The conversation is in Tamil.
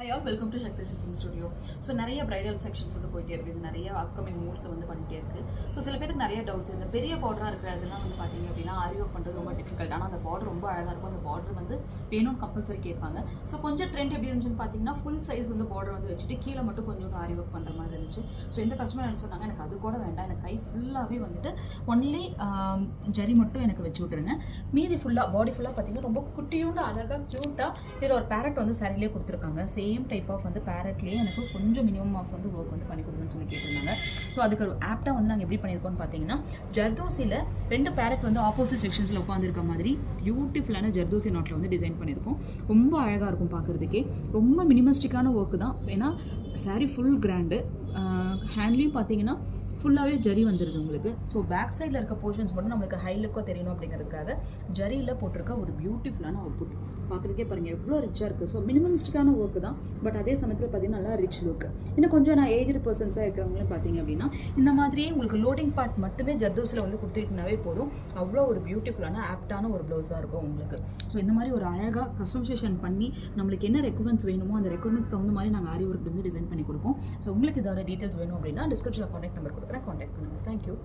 Hi all, welcome to Shakti Stitching Studio. So நிறைய bridal sections வந்து போயிட்டே இருக்கு. இது நிறைய அப்கமிங் முகூர்த்தம் வந்து பண்ணிட்டே இருக்கு. ஸோ சில பேருக்கு நிறைய டவுட்ஸ். இந்த பெரிய பார்டராக இருக்கிறதெல்லாம் வந்து பார்த்தீங்க அப்படின்னா ஆரி ஒர்க் பண்ணுறது ரொம்ப டிஃபிகல்ட். ஆனால் அந்த பார்டர் ரொம்ப அழகாக இருக்கும். அந்த பார்டர் வந்து வேணும்னு கம்பல்சரி கேட்பாங்க. ஸோ கொஞ்சம் ட்ரெண்ட் எப்படி இருந்துச்சுன்னு பார்த்தீங்கன்னா ஃபுல் சைஸ் வந்து பார்டர் வந்து வச்சுட்டு கீழே மட்டும் கொஞ்சம் ஆரி ஒர்க் பண்ணுற மாதிரி இருந்துச்சு. ஸோ இந்த கஸ்டமர் என்ன சொன்னாங்க, எனக்கு அது கூட வேண்டாம், எனக்கு கை ஃபுல்லாகவே வந்துட்டு ஒன்லி ஜரி மட்டும் எனக்கு வச்சு விட்ருங்க, மீதி ஃபுல்லாக பாடி ஃபுல்லாக பார்த்தீங்கன்னா ரொம்ப குட்டியோண்டு அழகாக க்யூட்டாக இதில் ஒரு பேரட் வந்து சரியிலே கொடுத்துருக்காங்க. சேம் டைப் ஆஃப் வந்து பேரட்லேயே எனக்கு கொஞ்சம் மினிமம் ஆஃப் வந்து ஒர்க் வந்து பண்ணி கொடுங்கன்னு சொல்லி கேட்டிருந்தாங்க. ஸோ அதுக்கு ஒரு ஆப்டாக வந்து நாங்கள் எப்படி பண்ணியிருக்கோம்னு பார்த்தீங்கன்னா, ஜர்தோசியில் 2 பேரட் வந்து ஆப்போசிட் செக்ஷன்ஸில் உட்காந்துருக்க மாதிரி பியூட்டிஃபுல்லான ஜர்தோசி நாட்டில் வந்து டிசைன் பண்ணியிருக்கோம். ரொம்ப அழகாக இருக்கும் பார்க்குறதுக்கே. ரொம்ப மினிமஸ்டிக்கான ஒர்க்கு தான். ஏன்னா சாரீ ஃபுல் கிராண்டு. ஹேண்ட்லேயும் பார்த்தீங்கன்னா ஃபுல்லாகவே ஜரி வந்துடுது உங்களுக்கு. ஸோ பேக் சைடில் இருக்க போர்ஷன்ஸ் மட்டும் நம்மளுக்கு ஹை லுக்காக தெரியணும் அப்படிங்கிறதுக்காக ஜரியில் போட்டிருக்க ஒரு பியூட்டிஃபுல்லான அவுட்புட் பார்க்குறதுக்கே பாருங்கள் எவ்வளோ ரிச்சாக இருக்குது. ஸோ மினிமமிஸ்டிக்கான ஒர்க்கு தான், பட் அதே சமயத்தில் பார்த்தீங்கன்னா நல்லா ரிச் லுக். இன்னும் கொஞ்சம் நான் ஏஜ்டு பர்சன்ஸாக இருக்கிறவங்களும் பார்த்தீங்க அப்படின்னா இந்த மாதிரியே உங்களுக்கு லோடிங் பார்ட் மட்டுமே ஜர்தோஸில் வந்து கொடுத்துட்டுனாவே போதும். அவ்வளோ ஒரு பியூட்டிஃபுல்லான ஆப்டான ஒரு ப்ளவுஸாக இருக்கும் உங்களுக்கு. ஸோ இந்த மாதிரி ஒரு அழகாக கஸ்டமைசேஷன் பண்ணி நம்மளுக்கு என்ன ரெக்குவயர்மெண்ட்ஸ் வேணுமோ அந்த ரெக்குவயர்மெண்ட் தகுந்த மாதிரி நாங்கள் ஆரி ஒர்க் வந்து டிசைன் பண்ணி கொடுப்போம். ஸோ உங்களுக்கு இதோட டீட்டெயில்ஸ் வேணும் அப்படின்னா டிஸ்கிரிப்ஷனில் கான்டாக்ட் நம்பர் கொடுக்குறேன், கான்டாக்ட் பண்ணுங்கள். தேங்க்யூ.